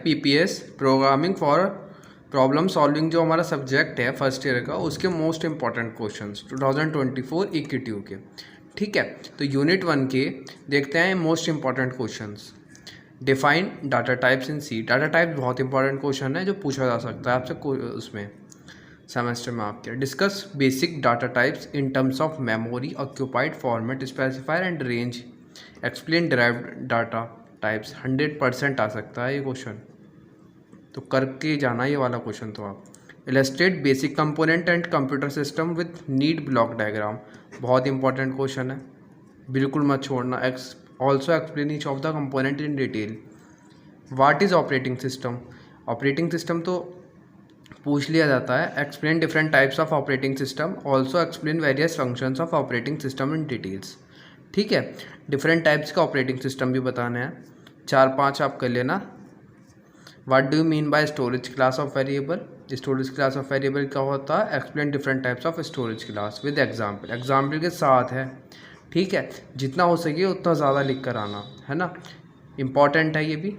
PPS programming for problem solving जो हमारा subject है फर्स्ट ईयर का, उसके मोस्ट इंपॉर्टेंट क्वेश्चंस 2024 EQ के। ठीक है, तो यूनिट 1 के देखते हैं most important questions. Define data types in C. Data type बहुत इंपॉर्टेंट क्वेश्चन है जो पूछा जा सकता है आपसे उसमें सेमेस्टर में आपके। Discuss basic data types in terms of memory, occupied, format, specifier and range. Explain derived data types. 100% आ सकता है ये क्वेश्चन, तो करके जाना ये वाला क्वेश्चन। तो आप illustrate basic component and computer system with need block diagram. बहुत इंपॉर्टेंट क्वेश्चन है, बिल्कुल मत छोड़ना। Also explain each of the component in detail. What is operating system. Operating system तो पूछ लिया जाता है। Explain different types of operating system. Also explain various functions of operating system in details. ठीक है, डिफरेंट टाइप्स का operating system भी बताने हैं, 4-5 आप कर लेना। What do you mean bye storage class of variable. Storage class of variable क्या होता है। Explain different types of storage class with example. Example के साथ है, ठीक है। जितना हो सके उतना ज़्यादा लिख कर आना, है ना। इम्पॉर्टेंट है ये भी,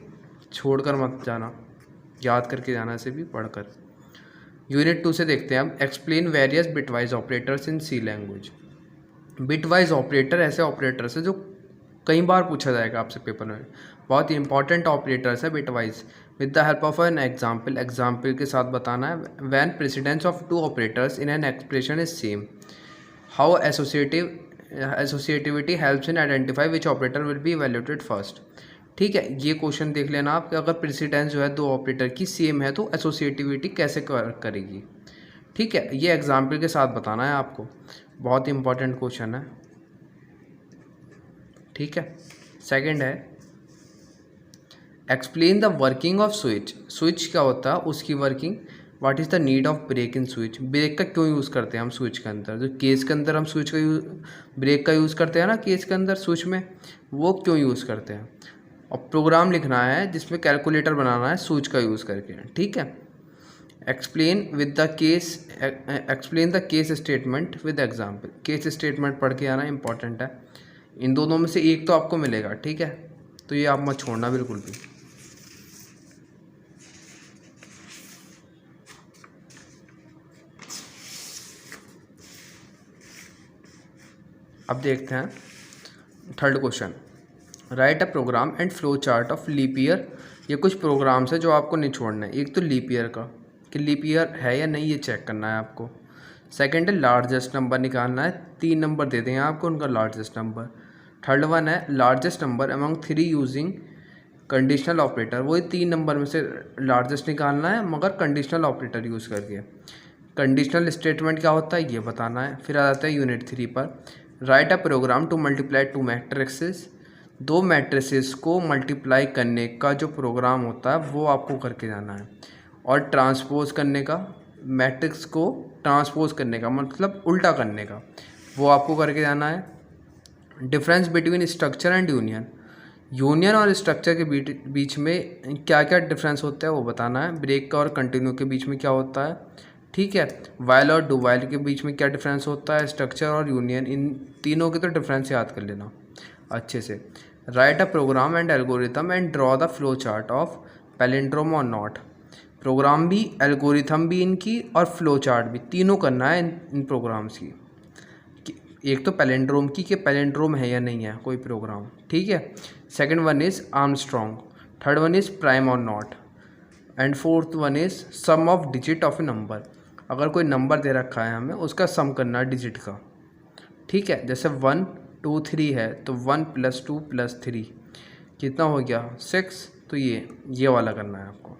छोड़ कर मत जाना, याद करके जाना इसे भी पढ़कर। यूनिट 2 से देखते हैं हम। Explain various bitwise operators in C language. Bitwise operator ऐसे ऑपरेटर्स है जो कई बार पूछा जाएगा आपसे पेपर में, बहुत ही इंपॉर्टेंट ऑपरेटर्स है bitwise. With the help of an example. Example के साथ बताना है। When precedence of 2 operators in an expression is same. How associativity helps in identify which operator will be evaluated first. ठीक है, ये क्वेश्चन देख लेना आप कि अगर प्रेसिडेंस जो है 2 ऑपरेटर की सेम है तो एसोसिएटिविटी कैसे करेगी। ठीक है, ये एग्जाम्पल के साथ बताना है आपको, बहुत ही इंपॉर्टेंट क्वेश्चन है। ठीक है, सेकंड है explain the working of switch. Switch क्या होता है, उसकी working. What is the need of break in switch. Break का क्यों यूज़ करते हैं हम स्विच के अंदर। जो केस के अंदर हम स्विच का ब्रेक का यूज़ करते हैं ना केस के अंदर स्विच में, वो क्यों यूज़ करते हैं। और प्रोग्राम लिखना है जिसमें कैलकुलेटर बनाना है स्विच का यूज़ करके। ठीक है, explain the case statement with example. Case statement पढ़ के आना इंपॉर्टेंट है। इन दोनों में से एक तो आपको मिलेगा, ठीक है, तो ये आप मत छोड़ना बिल्कुल भी। अब देखते हैं third question. Write a program and flow chart of leap year. ये कुछ प्रोग्राम्स है जो आपको नहीं छोड़ना है। एक तो लीप ईयर का, कि लीप ईयर है या नहीं ये चेक करना है आपको। सेकंड है लार्जेस्ट नंबर निकालना है। 3 नंबर दे दें आपको, उनका लार्जेस्ट नंबर। थर्ड वन है largest number among 3 using conditional operator. वही 3 नंबर में से लार्जेस्ट निकालना है मगर कंडीशनल ऑपरेटर यूज़ करके। कंडीशनल स्टेटमेंट क्या होता है ये बताना है। फिर आ जाता है यूनिट 3 पर। Write a program to multiply 2 matrices. 2 matrices को मल्टीप्लाई करने का जो प्रोग्राम होता है वो आपको करके जाना है। और ट्रांसपोज करने का, मैट्रिक्स को ट्रांसपोज करने का मतलब उल्टा करने का, वो आपको करके जाना है। Difference between structure and union. Union और स्ट्रक्चर के बीच में क्या क्या डिफरेंस होता है वो बताना है। ब्रेक का और कंटिन्यू के बीच में क्या होता है। ठीक है, वाइल और डू वाइल के बीच में क्या डिफरेंस होता है। स्ट्रक्चर और यूनियन, इन तीनों के तो डिफरेंस याद कर लेना अच्छे से। Write a program and algorithm and draw the flow chart of palindrome और नॉट। प्रोग्राम भी, एल्गोरिथम भी इनकी और फ्लो चार्ट भी, तीनों करना है इन प्रोग्राम्स की। एक तो पैलिंड्रोम की कि पैलिंड्रोम है या नहीं है कोई प्रोग्राम। ठीक है, second one is Armstrong. Third one is prime और not. And fourth one is sum of digit of a number. अगर कोई नंबर दे रखा है हमें, उसका सम करना है डिजिट का। ठीक है, जैसे 1 2 3 है तो 1 + 2 + 3 कितना हो गया 6। तो ये वाला करना है आपको।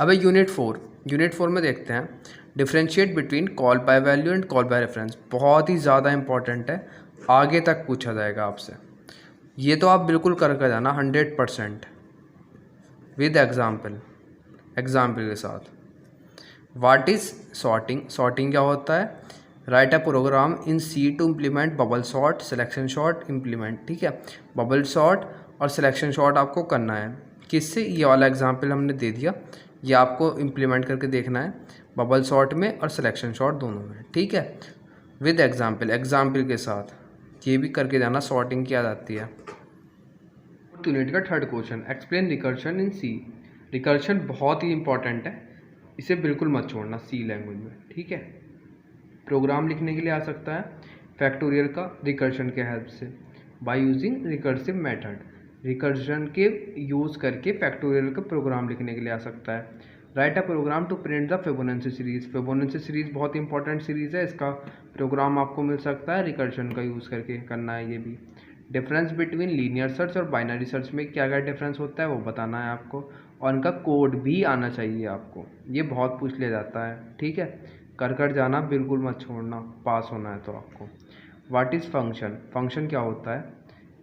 अब यूनिट 4 में देखते हैं। Differentiate between call by value and call by reference. बहुत ही ज़्यादा इंपॉर्टेंट है, आगे तक पूछा जाएगा आपसे। ये तो आप बिल्कुल करके जाना 100% विद एग्जाम्पल के साथ। What is sorting. सॉर्टिंग क्या होता है। Write a program in C to implement bubble sort, selection sort, implement. ठीक है, बबल सॉर्ट और सिलेक्शन सॉर्ट आपको करना है। किससे, ये वाला एग्जाम्पल हमने दे दिया, ये आपको इम्प्लीमेंट करके देखना है बबल सॉर्ट में और सिलेक्शन सॉर्ट दोनों में। ठीक है, विद एग्जाम्पल के साथ ये भी करके जाना। सॉर्टिंग क्या जाती है। यूनिट का थर्ड क्वेश्चन, एक्सप्लेन रिकर्शन इन सी। रिकर्शन बहुत ही इंपॉर्टेंट है, इसे बिल्कुल मत छोड़ना सी लैंग्वेज में, ठीक है। प्रोग्राम लिखने के लिए आ सकता है फैक्टोरियल का रिकर्शन के हेल्प से, by using recursive method. Recursion के यूज़ करके फैक्टोरियल का प्रोग्राम लिखने के लिए आ सकता है। Write a program to print the Fibonacci series. Fibonacci series बहुत इंपॉर्टेंट सीरीज़ है, इसका प्रोग्राम आपको मिल सकता है रिकर्शन का यूज़ करके करना है ये भी। डिफरेंस बिटवीन लीनियर सर्च और बाइनरी सर्च में क्या क्या डिफरेंस होता है वो बताना है आपको, और इनका कोड भी आना चाहिए आपको, ये बहुत पूछ लिया जाता है, ठीक है। कर जाना, बिल्कुल मत छोड़ना, पास होना है तो आपको। व्हाट इज़ फंक्शन, फंक्शन क्या होता है,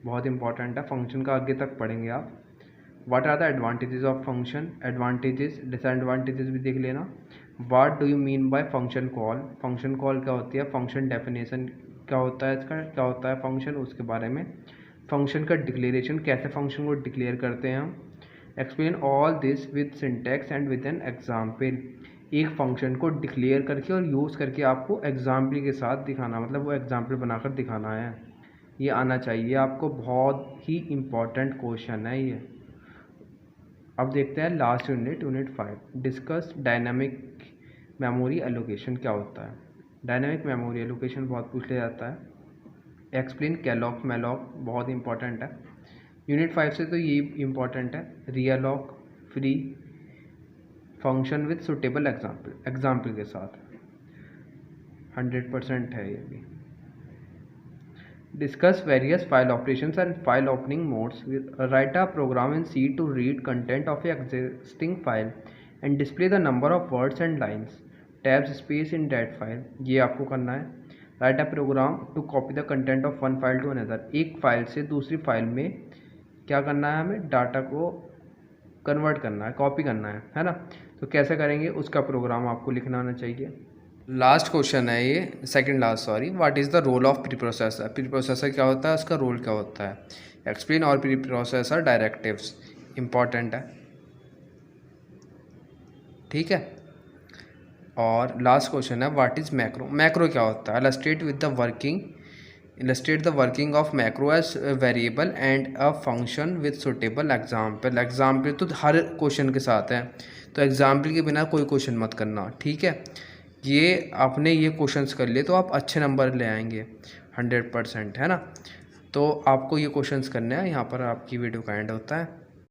बहुत इंपॉर्टेंट है, फंक्शन का आगे तक पढ़ेंगे आप। What are the advantages of function, advantages disadvantages भी देख लेना। What do you mean by function call, function call क्या होती है, फंक्शन डेफिनेशन क्या होता है इसका, क्या होता है फंक्शन, उसके बारे में। फंक्शन का डिक्लेरेशन, कैसे फंक्शन को डिक्लेयर करते हैं हम। Explain all this with syntax and with an example. एक फंक्शन को डिक्लेयर करके और यूज़ करके आपको एग्जाम्पल के साथ दिखाना, मतलब वो एग्जाम्पल बनाकर दिखाना है, ये आना चाहिए आपको, बहुत ही इम्पॉर्टेंट क्वेश्चन है ये। अब देखते हैं last unit, unit 5, discuss dynamic memory allocation क्या होता है। डायनामिक मेमोरी एलोकेशन बहुत पूछ लिया जाता है। एक्सप्लेन कैलॉक मैलॉक, बहुत इंपॉर्टेंट है यूनिट 5 से, तो ये इंपॉर्टेंट है। Realloc, free function with suitable example, example के साथ 100% है ये भी। Discuss various file operations and file opening modes. Write a program in C to read content of a existing file and display the number of words and lines, tabs space in that file, ये आपको करना है। Write a program to copy the content of one file to another, एक file से दूसरी file में क्या करना है, हमें डाटा को कन्वर्ट करना है, कॉपी करना है ना। तो कैसे करेंगे उसका प्रोग्राम आपको लिखना आना चाहिए। लास्ट क्वेश्चन है ये, second last sorry. What is the role of preprocessor, preprocessor क्या होता है, उसका रोल क्या होता है। एक्सप्लेन और प्री प्रोसेसर डायरेक्टिव्स, इंपॉर्टेंट है, ठीक है। और लास्ट क्वेश्चन है व्हाट इज़ मैक्रो, मैक्रो क्या होता है। illustrate the working of macro as a variable and a function with suitable example। Example तो हर क्वेश्चन के साथ है, तो एग्जाम्पल के बिना कोई क्वेश्चन मत करना, ठीक है। ये आपने ये क्वेश्चंस कर लिए तो आप अच्छे नंबर ले आएंगे 100%, है ना। तो आपको ये क्वेश्चंस करने हैं, यहाँ पर आपकी वीडियो का एंड होता है।